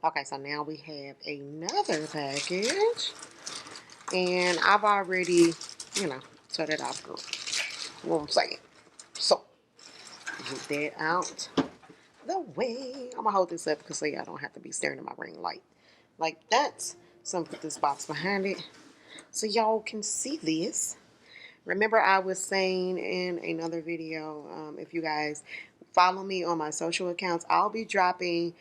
Okay, so now we have another package. And I've already, set it off. What I'm saying. So, get that out the way. I'm going to hold this up because so y'all don't have to be staring at my ring light like that. So I'm going to put this box behind it so y'all can see this. Remember, I was saying in another video, if you guys follow me on my social accounts, I'll be dropping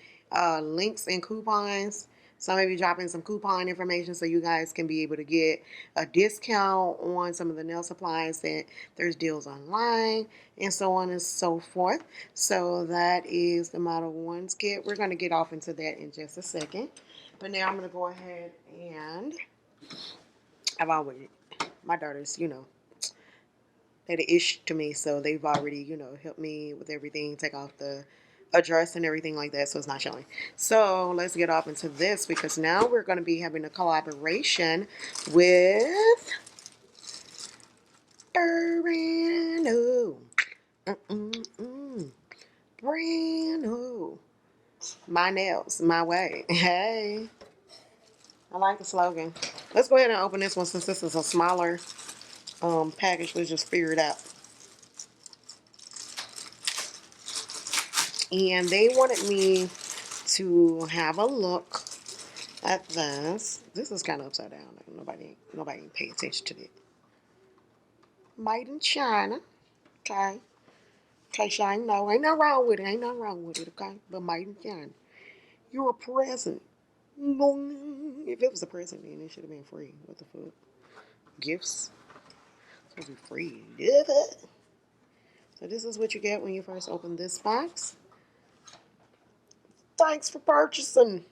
links and coupons. So I'm going to be dropping some coupon information so you guys can be able to get a discount on some of the nail supplies that there's deals online and so on and so forth. So that is the Model 1's kit. We're going to get off into that in just a second. But now I'm going to go ahead and I've always, my daughters, they're the ish to me, so they've already, helped me with everything, take off the address and everything like that, so it's not showing. So let's get off into this because now we're going to be having a collaboration with Burano. Burano. My nails, my way. Hey, I like the slogan. Let's go ahead and open this one since this is a smaller package. Let's just figure it out. And they wanted me to have a look at this. This is kind of upside down. Nobody pay attention to it. Made in China. Okay. Okay, Shine. No, ain't nothing wrong with it. Ain't nothing wrong with it, okay? But made in China. You're a present. If it was a present, then it should have been free. What the fuck? Gifts. It's supposed to be free. So this is what you get when you first open this box. Thanks for purchasing.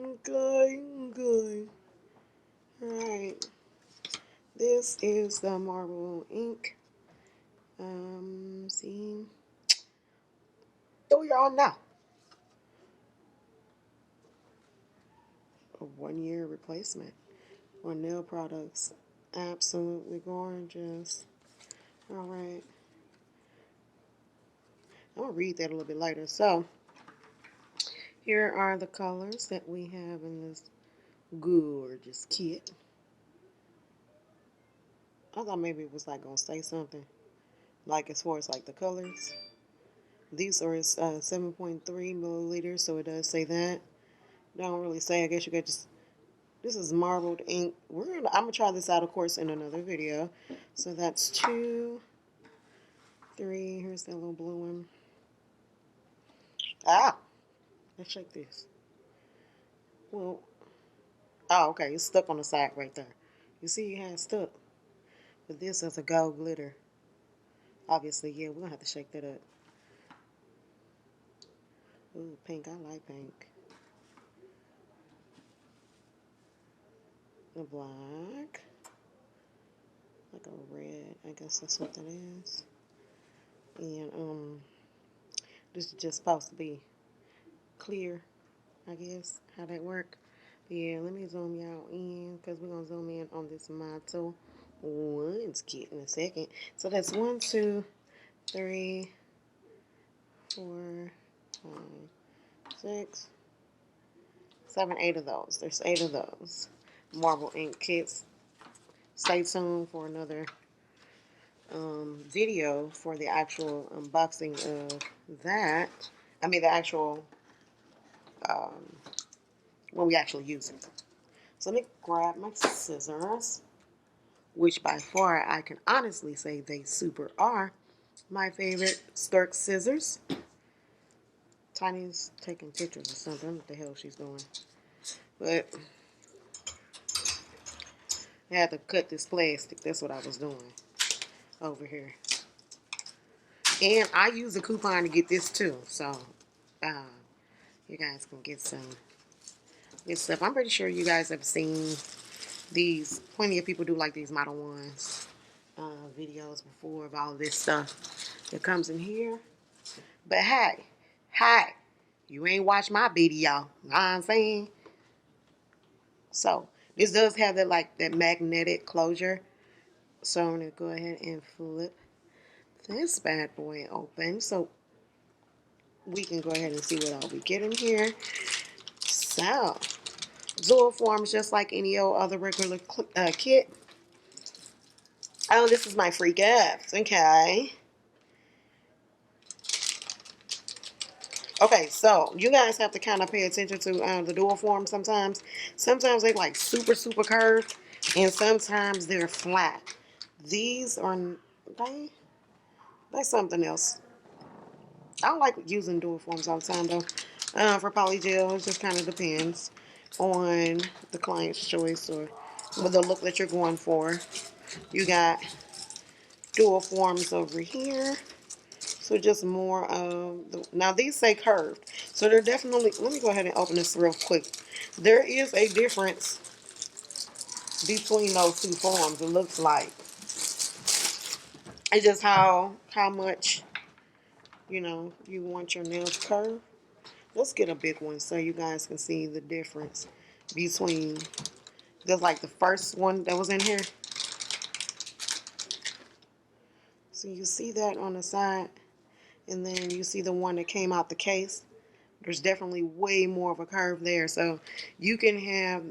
Okay. Alright. This is the Marbled Ink. See. Do y'all know? A 1-year replacement on nail products. Absolutely gorgeous. Alright. I'm going to read that a little bit later. So, here are the colors that we have in this gorgeous kit. I thought maybe it was like going to say something. Like as far as like the colors. These are 7.3 milliliters, so it does say that. Don't really say. I guess you could just. This is marbled ink. I'm gonna try this out, of course, in another video. So that's 2, 3. Here's that little blue one. Ah, let's check this. Well, oh, okay, it's stuck on the side right there. You see, it has stuck. But this is a gold glitter. Obviously, yeah, we're gonna have to shake that up. Ooh, pink. I like pink. The black. Like a red. I guess that's what that is. And this is just supposed to be clear, I guess, how that work. But yeah, let me zoom y'all in because we're gonna zoom in on this Model 1's kit in a second. So that's 1, 2, 3, 4, 5, 6, 7, 8 of those. There's 8 of those Marbled Ink kits. Stay tuned for another video for the actual unboxing of that. I mean the actual when we actually use it. So let me grab my scissors, which by far I can honestly say they super are my favorite Sturk scissors. Tiny's taking pictures or something. I don't know what the hell she's doing. But I had to cut this plastic. That's what I was doing over here. And I use a coupon to get this too. So you guys can get some good stuff. I'm pretty sure you guys have seen these. Plenty of people do like these Model 1s videos before of all of this stuff that comes in here. But hey, you ain't watched my video. Know what I'm saying? So this does have that magnetic closure. So I'm gonna go ahead and flip this bad boy open so we can go ahead and see what all we get in here. So, dual forms just like any old other regular kit. Oh, this is my free gift. Okay. Okay, so you guys have to kind of pay attention to the dual form sometimes. Sometimes they like super, super curved, and sometimes they're flat. These are, that's something else. I don't like using dual forms all the time though. For polygel, it just kind of depends on the client's choice or with the look that you're going for. You got dual forms over here. So just more of the, now these say curved. So they're definitely, let me go ahead and open this real quick. There is a difference between those two forms, it looks like. It's just how much, you know, you want your nails curved. Let's get a big one so you guys can see the difference between just like the first one that was in here. So you see that on the side, and then you see the one that came out the case. There's definitely way more of a curve there. So you can have,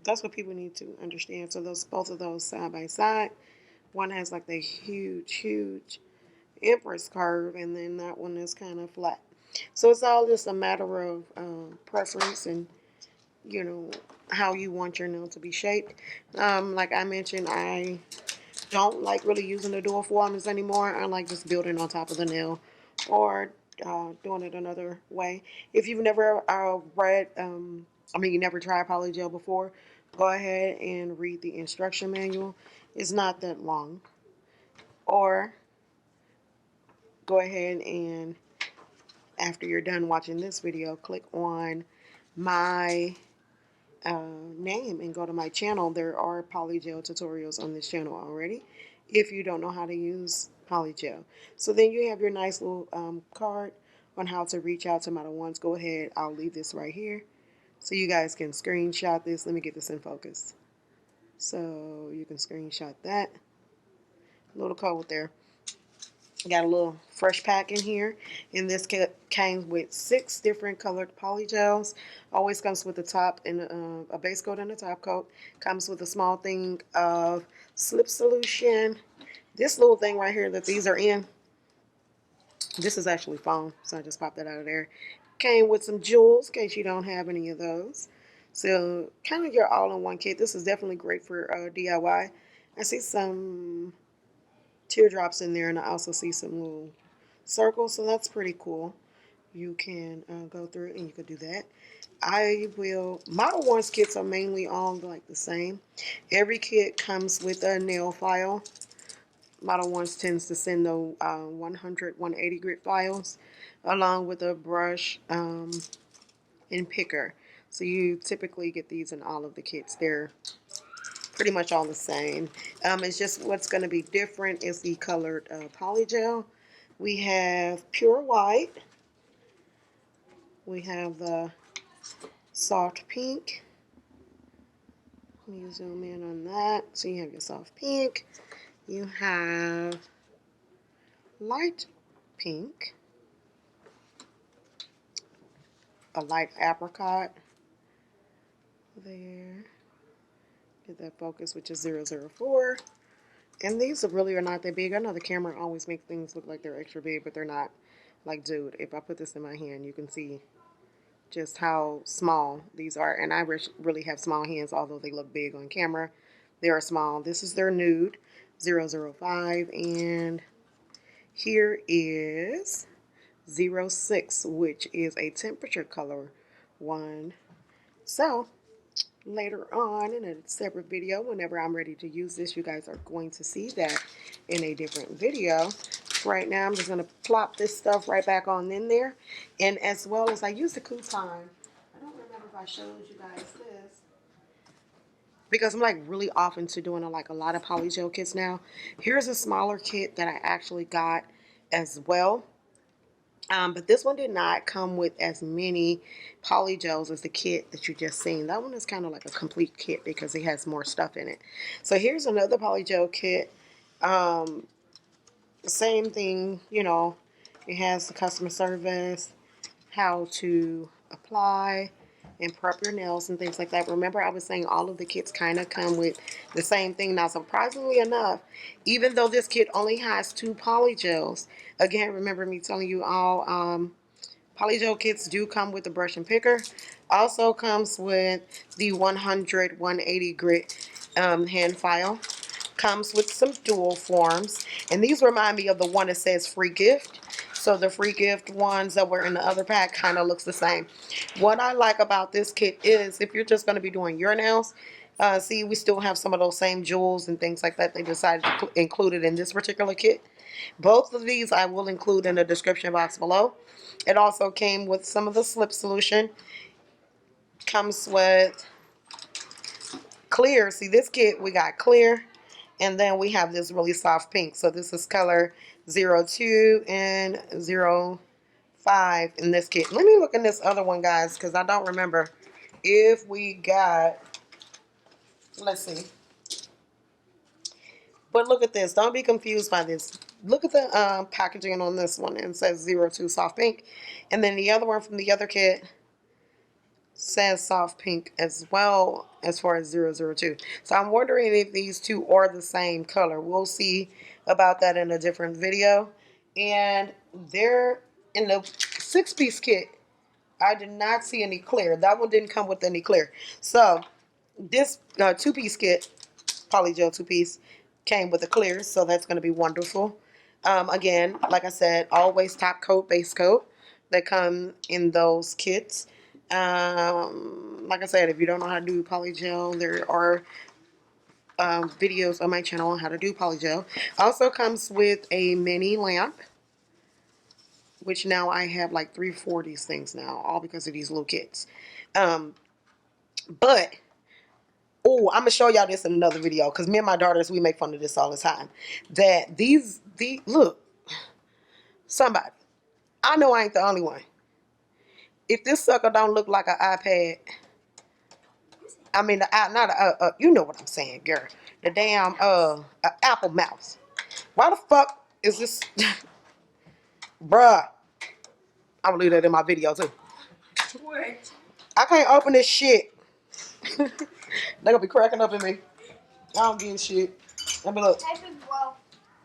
that's what people need to understand. So those, both of those side by side, one has like the huge, huge empress curve, and then that one is kind of flat. So it's all just a matter of preference and, you know, how you want your nail to be shaped. Like I mentioned, I don't like really using the dual forms anymore. I like just building on top of the nail or doing it another way. If you've never read, you never tried polygel before, go ahead and read the instruction manual. It's not that long. Or go ahead and, after you're done watching this video, click on my name and go to my channel. There are polygel tutorials on this channel already if you don't know how to use polygel. So then you have your nice little card on how to reach out to Modelones. Go ahead, I'll leave this right here so you guys can screenshot this. Let me get this in focus. So you can screenshot that little code there. Got a little fresh pack in here. And this came with 6 different colored polygels. Always comes with a top and a base coat and a top coat. Comes with a small thing of slip solution. This little thing right here that these are in, this is actually foam, so I just popped that out of there. Came with some jewels in case you don't have any of those. So kind of your all-in-one kit. This is definitely great for DIY. I see some teardrops in there, and I also see some little circles, so that's pretty cool. You can go through and you could do that. Modelones kits are mainly all like the same. Every kit comes with a nail file. Modelones tends to send the 100, 180 grit files along with a brush and picker. So you typically get these in all of the kits. They're pretty much all the same. It's just what's going to be different is the colored polygel. We have pure white. We have the soft pink. Let me zoom in on that. So you have your soft pink. You have light pink. A light apricot. There. Get that focus, which is 004. And these really are not that big. I know the camera always makes things look like they're extra big, but they're not. Like, dude, if I put this in my hand, you can see just how small these are. And I really have small hands, although they look big on camera. They are small. This is their nude, 005. And here is 06, which is a temperature color one. So later on in a separate video, whenever I'm ready to use this, you guys are going to see that in a different video. Right now, I'm just going to plop this stuff right back on in there. And as well as I use the coupon. I don't remember if I showed you guys this, because I'm like really off into doing a lot of polygel kits now. Here's a smaller kit that I actually got as well. But this one did not come with as many polygels as the kit that you just seen. That one is kind of like a complete kit because it has more stuff in it. So here's another polygel kit. Same thing, you know, it has the customer service, how to apply, and prep your nails and things like that. Remember, I was saying all of the kits kind of come with the same thing. Now, surprisingly enough, even though this kit only has 2 polygels, again, remember me telling you all polygel kits do come with the brush and picker. Also comes with the 100-180 grit hand file. Comes with some dual forms, and these remind me of the one that says free gift. So the free gift ones that were in the other pack kind of looks the same. What I like about this kit is if you're just going to be doing your nails, see, we still have some of those same jewels and things like that. They decided to include it in this particular kit. Both of these I will include in the description box below. It also came with some of the slip solution. Comes with clear. See, this kit we got clear, and then we have this really soft pink. So this is color 02 and 05 in this kit. Let me look in this other one, guys, because I don't remember if we got, let's see. But look at this. Don't be confused by this. Look at the packaging on this one. It says 02 soft pink. And then the other one from the other kit says soft pink as well as far as 002. So I'm wondering if these two are the same color. We'll see about that in a different video. And they're in the 6-piece kit. I did not see any clear. That one didn't come with any clear. So this 2-piece kit, polygel 2-piece, came with a clear. So that's going to be wonderful. Again, like I said, always top coat, base coat that come in those kits. Like I said, if you don't know how to do polygel, there are videos on my channel on how to do polygel. Also comes with a mini lamp, which now I have like 3-4 of these things now, all because of these little kits. But oh, I'm gonna show y'all this in another video because me and my daughters, we make fun of this all the time. That these look, somebody, I know I ain't the only one. If this sucker don't look like an iPad, I mean, you know what I'm saying, girl. The damn Apple Mouse. Why the fuck is this, bruh? I'm gonna leave that in my video too. What? I can't open this shit. They're gonna be cracking up at me. I don't give a shit. Let me look.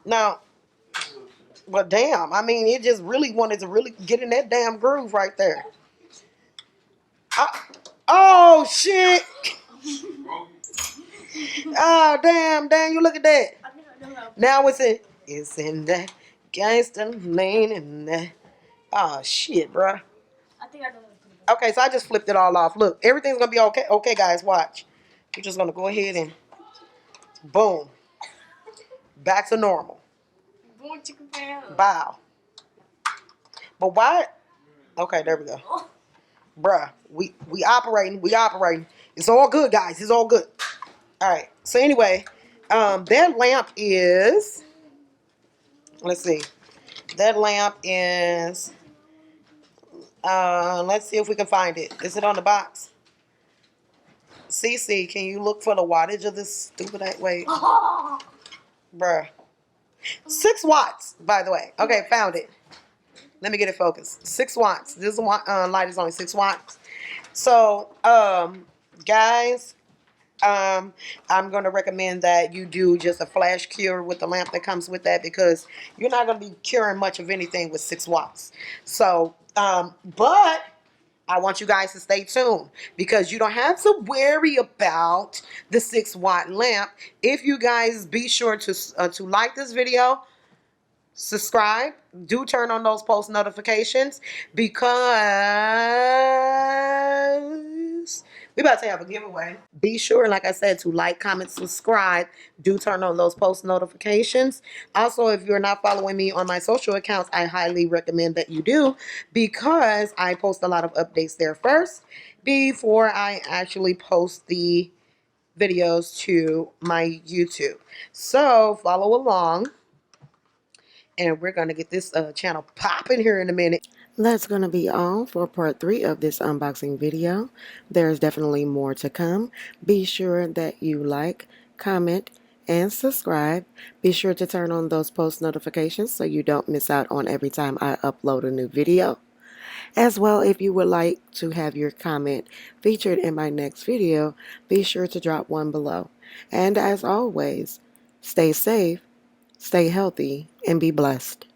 Now, but damn, I mean, it just really wanted to really get in that damn groove right there. Oh shit! Oh damn! You look at that. Now it's in that gangster lane and that. Oh shit, bruh. I think I know. Okay, so I just flipped it all off. Look, everything's gonna be okay. Okay, guys, watch. We're just gonna go ahead and boom, back to normal. Bow. But why? Okay, there we go. Bruh, we operating. It's all good, guys. It's all good. All right. So anyway, that lamp is. Let's see. That lamp is. Let's see if we can find it. Is it on the box? CC, can you look for the wattage of this stupid wait? Bruh. 6 watts, by the way. Okay, found it. Let me get it focused. 6 watts. This light is only 6 watts. So, guys, I'm going to recommend that you do just a flash cure with the lamp that comes with that because you're not going to be curing much of anything with 6 watts. So, but I want you guys to stay tuned because you don't have to worry about the 6-watt lamp. If you guys be sure to like this video, subscribe, do turn on those post notifications because we about to have a giveaway. Be sure, like I said, to like, comment, subscribe. Do turn on those post notifications. Also, if you're not following me on my social accounts, I highly recommend that you do because I post a lot of updates there first before I actually post the videos to my YouTube. So follow along. And we're going to get this channel popping here in a minute. That's going to be all for part 3 of this unboxing video. There's definitely more to come. Be sure that you like, comment, and subscribe. Be sure to turn on those post notifications so you don't miss out on every time I upload a new video. As well, if you would like to have your comment featured in my next video, be sure to drop one below. And as always, stay safe, stay healthy, and be blessed.